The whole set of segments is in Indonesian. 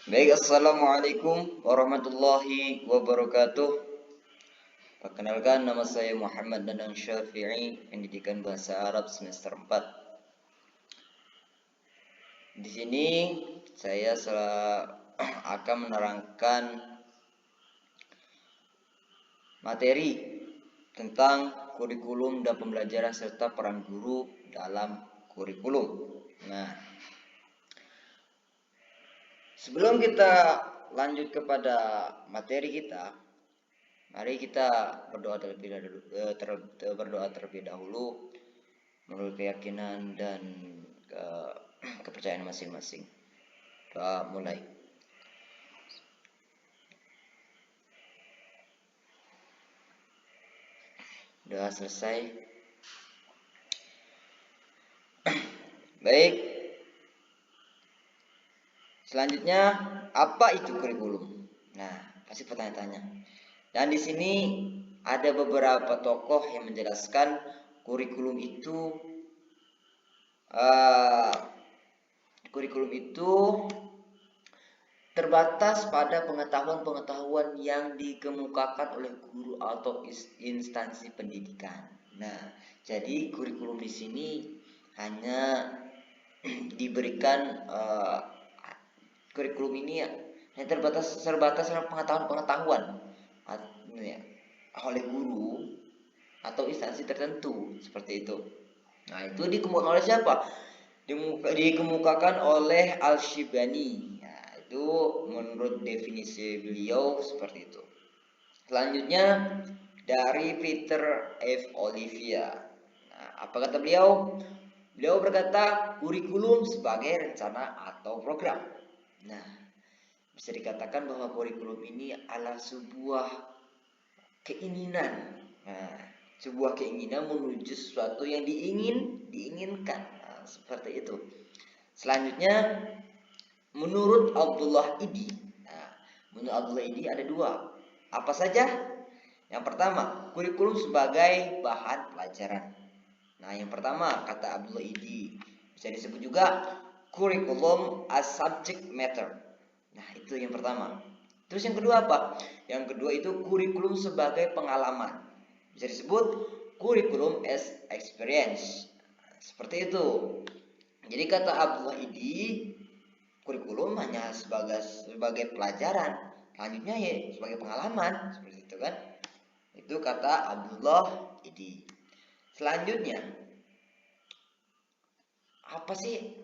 Baik, Assalamualaikum warahmatullahi wabarakatuh. Perkenalkan, nama saya Muhammad Danang Syafi'i, Pendidikan Bahasa Arab semester 4. Di sini saya akan menerangkan materi tentang kurikulum dan pembelajaran serta peran guru dalam kurikulum. Nah, sebelum kita lanjut kepada materi kita, mari kita berdoa terlebih dahulu menurut keyakinan dan kepercayaan masing-masing. Doa mulai. Doa selesai. Baik. Selanjutnya, apa itu kurikulum? Nah, pasti pertanyaan-tanya. Dan di sini ada beberapa tokoh yang menjelaskan kurikulum itu terbatas pada pengetahuan-pengetahuan yang dikemukakan oleh guru atau instansi pendidikan. Nah, jadi kurikulum di sini hanya diberikan kurikulum ini hanya terbatas dengan pengetahuan-pengetahuan oleh guru atau instansi tertentu seperti itu. Nah, itu dikemukakan oleh siapa? Dikemukakan oleh Al-Shibani. Nah, itu menurut definisi beliau seperti itu. Selanjutnya dari Peter F. Olivia. Nah, apa kata beliau? Beliau berkata kurikulum sebagai rencana atau program. Nah, bisa dikatakan bahwa kurikulum ini adalah sebuah keinginan. Nah, sebuah keinginan menuju sesuatu yang diinginkan. Nah, seperti itu. Selanjutnya, menurut Abdullah Idi. Nah, menurut Abdullah Idi ada dua. Apa saja? Yang pertama, kurikulum sebagai bahan pelajaran. Nah, yang pertama kata Abdullah Idi bisa disebut juga kurikulum as subject matter. Nah, itu yang pertama. Terus yang kedua apa? Yang kedua itu kurikulum sebagai pengalaman. Bisa disebut kurikulum as experience. Seperti itu. Jadi kata Abdullah Idi, kurikulum hanya sebagai pelajaran, selanjutnya ya sebagai pengalaman, seperti itu kan. Itu kata Abdullah Idi. Selanjutnya, apa sih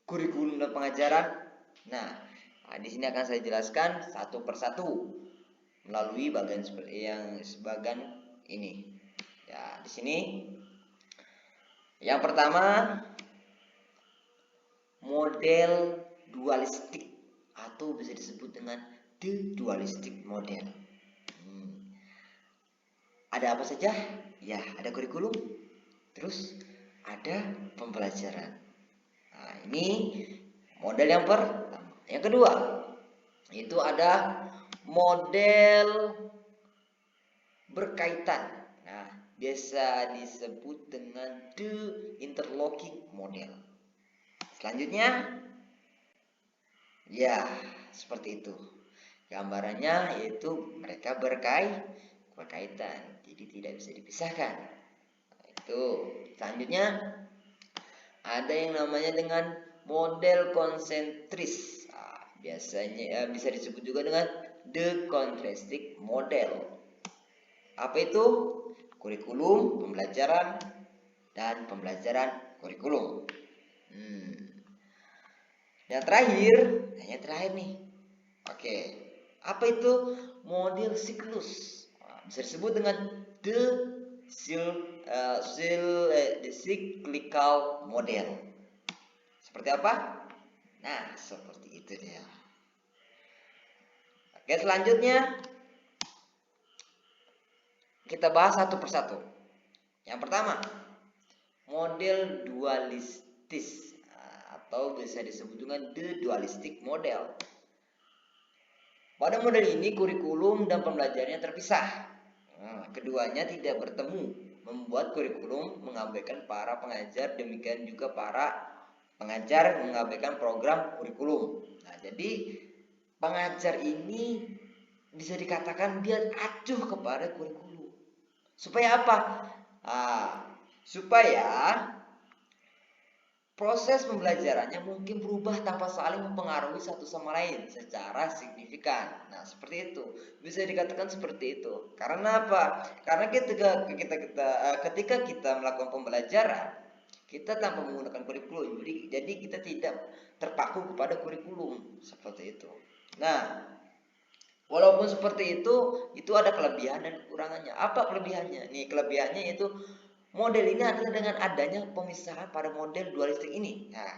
kurikulum dan pengajaran? Nah, di sini akan saya jelaskan satu persatu melalui bagian sebagian ini. Ya, di sini yang pertama model dualistik atau bisa disebut dengan the dualistic model. Ada apa saja? Ya, ada kurikulum, terus ada pembelajaran. Nah, ini model yang pertama. Yang kedua, itu ada model berkaitan. Nah, biasa disebut dengan the interlocking model. Selanjutnya, ya seperti itu. Gambarannya yaitu mereka berkaitan, jadi tidak bisa dipisahkan. Nah, itu. Selanjutnya ada yang namanya dengan model konsentris. Nah, biasanya bisa disebut juga dengan the contrastic model. Apa itu? Kurikulum, pembelajaran, dan pembelajaran kurikulum. Yang terakhir nih. Oke, apa itu model siklus? Nah, bisa disebut dengan the cyclical model. Seperti apa? Nah, seperti itu dia. Oke, selanjutnya kita bahas satu persatu. Yang pertama, model dualistis atau bisa disebut dengan the dualistic model. Pada model ini kurikulum dan pembelajarannya terpisah. Nah, keduanya tidak bertemu, membuat kurikulum mengabaikan para pengajar, demikian juga para pengajar mengabaikan program kurikulum. Nah, jadi pengajar ini bisa dikatakan dia acuh kepada kurikulum. Supaya apa? Supaya proses pembelajarannya mungkin berubah tanpa saling mempengaruhi satu sama lain secara signifikan. Nah, seperti itu. Bisa dikatakan seperti itu. Karena apa? Karena ketika kita melakukan pembelajaran, kita tanpa menggunakan kurikulum. Jadi kita tidak terpaku kepada kurikulum seperti itu. Nah, walaupun seperti itu ada kelebihan dan kekurangannya. Apa kelebihannya? Nih, kelebihannya itu model ini adalah dengan adanya pemisahan pada model dualistik ini. Nah,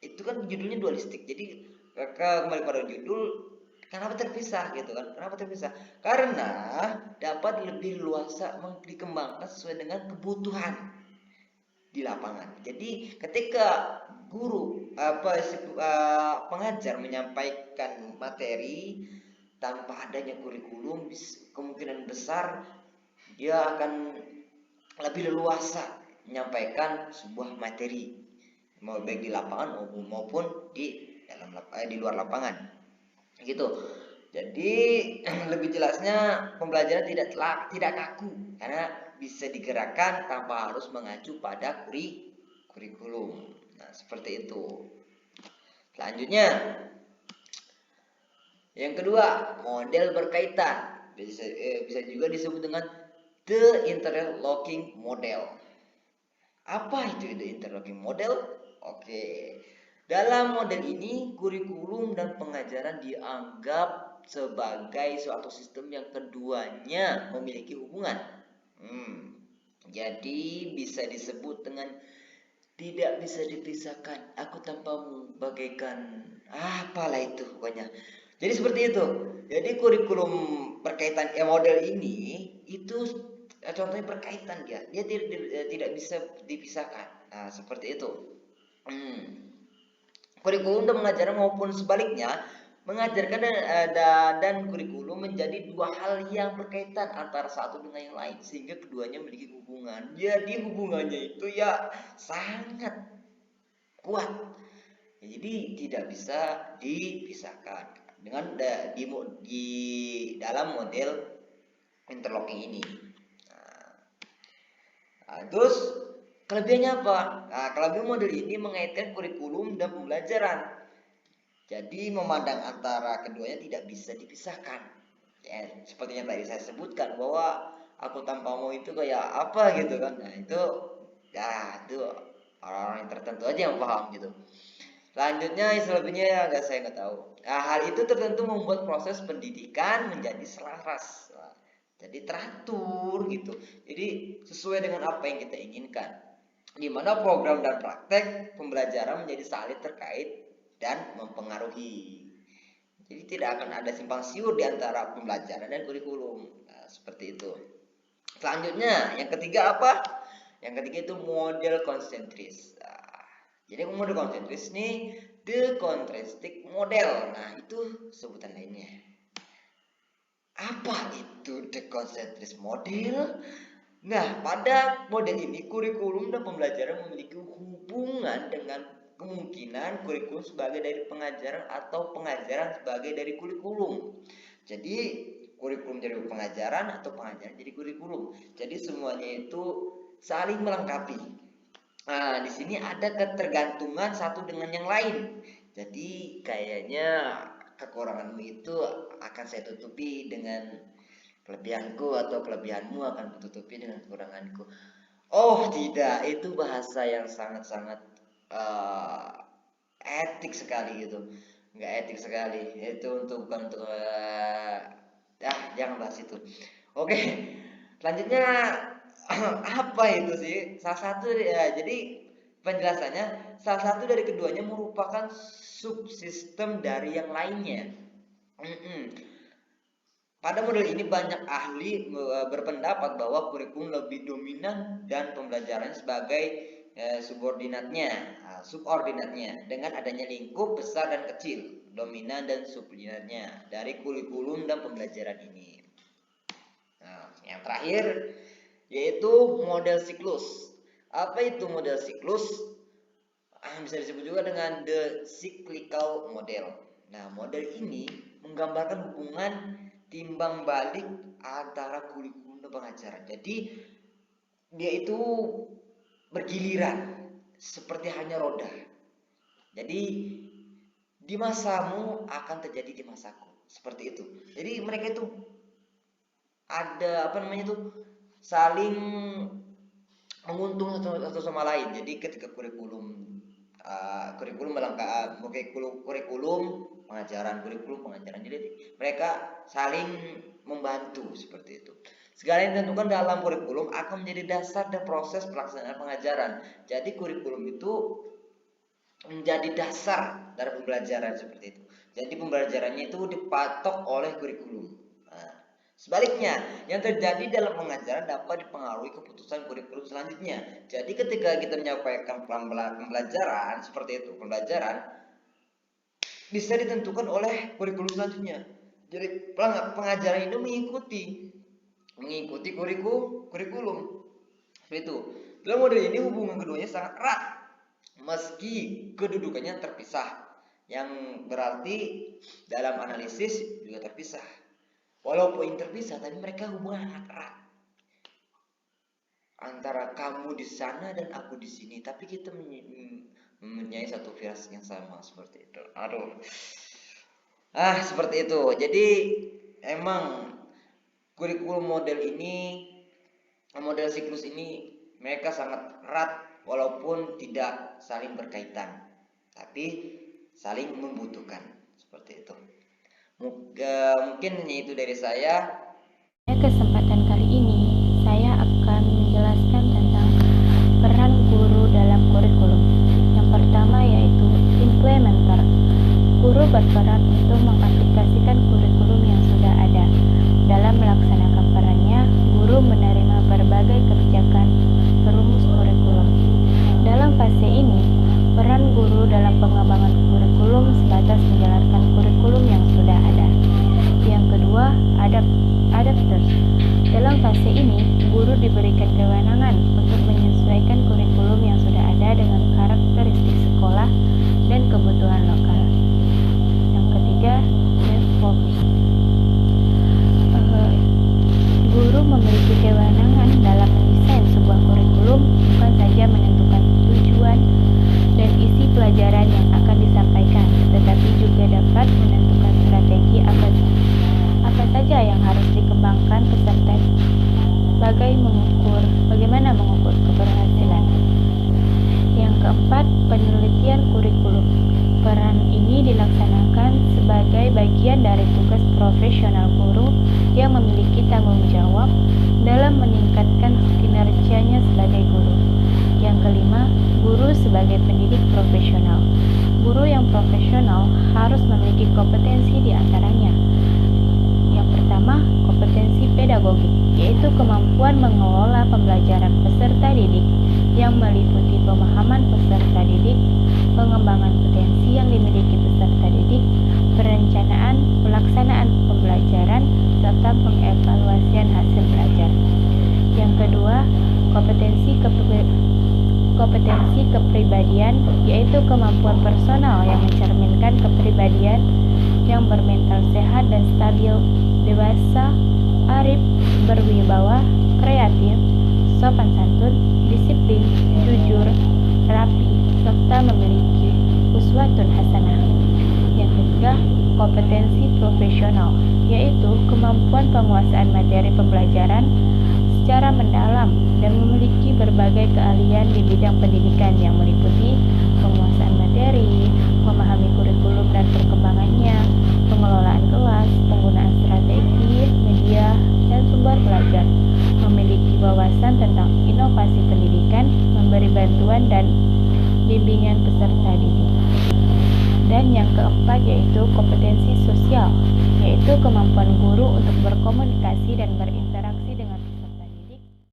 itu kan judulnya dualistik. Jadi kembali pada judul, kenapa terpisah gitu kan? Kenapa terpisah? Karena dapat lebih luasa dikembangkan sesuai dengan kebutuhan di lapangan. Jadi ketika pengajar menyampaikan materi tanpa adanya kurikulum, kemungkinan besar dia akan lebih leluasa menyampaikan sebuah materi, mau baik di lapangan maupun di luar lapangan, gitu. Jadi lebih jelasnya pembelajaran tidak kaku karena bisa digerakkan tanpa harus mengacu pada kurikulum. Nah, seperti itu. Selanjutnya, yang kedua, model berkaitan. Bisa juga disebut dengan the interlocking model. Apa itu the interlocking model? Oke. Dalam model ini, kurikulum dan pengajaran dianggap sebagai suatu sistem yang keduanya memiliki hubungan. Jadi bisa disebut dengan tidak bisa dipisahkan. Aku tanpamu bagaikan apalah itu pokoknya. Jadi seperti itu. Jadi kurikulum berkaitan model ini itu contohnya berkaitan dia tidak bisa dipisahkan. Nah, seperti itu. Kurikulum dan pengajaran maupun sebaliknya, mengajarkan dan kurikulum menjadi dua hal yang berkaitan antara satu dengan yang lain sehingga keduanya memiliki hubungan. Jadi hubungannya itu ya sangat kuat. Jadi tidak bisa dipisahkan dengan di dalam model interlocking ini. Terus kelebihannya apa? Nah, kelebihan model ini mengaitkan kurikulum dan pembelajaran. Jadi memandang antara keduanya tidak bisa dipisahkan. Ya, seperti yang tadi saya sebutkan bahwa aku tanpamu itu kayak apa gitu kan. Nah, itu orang-orang yang tertentu aja yang paham gitu. Selanjutnya selebihnya saya nggak tahu. Nah, hal itu tertentu membuat proses pendidikan menjadi selaras. Jadi teratur gitu. Jadi sesuai dengan apa yang kita inginkan. Di mana program dan praktek pembelajaran menjadi saling terkait dan mempengaruhi. Jadi tidak akan ada simpang siur di antara pembelajaran dan kurikulum. Nah, seperti itu. Selanjutnya, yang ketiga apa? Yang ketiga itu model konsentris. Jadi model konsentris ini the contrastic model. Nah, itu sebutan lainnya. Apa itu the concentris model? Nah, pada model ini kurikulum dan pembelajaran memiliki hubungan dengan kemungkinan kurikulum sebagai dari pengajaran atau pengajaran sebagai dari kurikulum. Jadi kurikulum jadi pengajaran atau pengajaran jadi kurikulum. Jadi semuanya itu saling melengkapi. Nah, di sini ada ketergantungan satu dengan yang lain. Jadi kayaknya kekuranganmu itu akan saya tutupi dengan kelebihanku atau kelebihanmu akan kututupi dengan kekuranganku. Oh tidak, itu bahasa yang sangat-sangat etik sekali gitu. Nggak etik sekali. Itu bukan untuk jangan bahas itu. Oke, selanjutnya apa itu sih? Salah satu ya, jadi penjelasannya salah satu dari keduanya merupakan subsistem dari yang lainnya. Pada model ini banyak ahli berpendapat bahwa kurikulum lebih dominan dan pembelajaran sebagai subordinatnya dengan adanya lingkup besar dan kecil, dominan dan subordinatnya dari kurikulum dan pembelajaran ini. Nah, yang terakhir yaitu model siklus. Apa itu model siklus? Bisa disebut juga dengan the cyclical model. Nah, model ini menggambarkan hubungan timbang balik antara kurikulum dan pengajaran. Jadi dia itu bergiliran seperti hanya roda. Jadi di masamu akan terjadi di masaku, seperti itu. Jadi mereka itu ada saling menguntung satu sama lain. Jadi ketika kurikulum melengkapi kurikulum pengajaran, jadi mereka saling membantu, seperti itu. Segala yang ditentukan dalam kurikulum akan menjadi dasar dan proses pelaksanaan pengajaran. Jadi kurikulum itu menjadi dasar dari pembelajaran, seperti itu. Jadi pembelajarannya itu dipatok oleh kurikulum. Nah, sebaliknya, yang terjadi dalam pengajaran dapat dipengaruhi keputusan kurikulum selanjutnya. Jadi ketika kita menyampaikan pembelajaran seperti itu, pembelajaran bisa ditentukan oleh kurikulum selanjutnya. Jadi pengajaran itu mengikuti kurikulum. Seperti itu. Dalam model ini hubungan keduanya sangat erat, meski kedudukannya terpisah, yang berarti dalam analisis juga terpisah. Walaupun terpisah, tapi mereka hubungan sangat erat antara kamu di sana dan aku di sini, tapi kita mempunyai satu firasat yang sama, seperti itu. Seperti itu. Jadi emang kurikulum model siklus ini mereka sangat erat, walaupun tidak saling berkaitan, tapi saling membutuhkan, seperti itu. Mungkin hanya itu dari saya. Kesempatan kali ini saya akan menjelaskan tentang peran guru dalam kurikulum. Yang pertama yaitu implementer. Guru berperan untuk mengaplikasikan kurikulum yang sudah ada. Dalam melaksanakan perannya, guru menerima berbagai kebijakan perumus kurikulum. Dalam fase ini, peran guru dalam pengembangan kurikulum sebatas menjalankan kurikulum yang sudah ada. Yang kedua, adapters. Dalam fase ini, guru diberikan kewenangan untuk menyesuaikan kurikulum yang sudah ada dengan karakteristik sekolah dan kebutuhan lokal. Yang ketiga, developers. Guru memiliki kewenangan dalam mendesain sebuah kurikulum, bukan saja menentukan tujuan dan isi pelajaran yang akan disampaikan, tetapi juga dapat menentukan strategi apa saja yang harus dikembangkan peserta, bagaimana mengukur keberhasilan. Yang keempat, penelitian kurikulum. Peran ini dilaksanakan sebagai bagian dari tugas profesional guru yang memiliki tanggung jawab dalam meningkatkan kinerjanya sebagai guru. Yang kelima, guru sebagai pendidik profesional. Guru yang profesional harus memiliki kompetensi di antaranya. Yang pertama, kompetensi pedagogik, yaitu kemampuan mengelola pembelajaran peserta didik yang meliputi pemahaman peserta didik, pengembangan potensi yang dimiliki peserta didik, perencanaan, pelaksanaan pembelajaran, serta pengevaluasian hasil belajar. Yang kedua, kompetensi kepribadian, yaitu kemampuan personal yang mencerminkan kepribadian yang bermental sehat dan stabil, dewasa, arif, berwibawa, kreatif, sopan santun, disiplin, jujur, rapi, serta memiliki uswatun hasanah. Yang ketiga, kompetensi profesional, yaitu kemampuan penguasaan materi pembelajaran secara mendalam dan memiliki berbagai keahlian di bidang pendidikan yang meliputi penguasaan materi, memahami kurikulum dan perkembangannya, pengelolaan kelas, penggunaan strategi, media, dan sumber belajar, memiliki wawasan tentang inovasi pendidikan, memberi bantuan dan bimbingan peserta didik. Dan yang keempat yaitu kompetensi sosial, yaitu kemampuan guru untuk berkomunikasi dan berinteraksi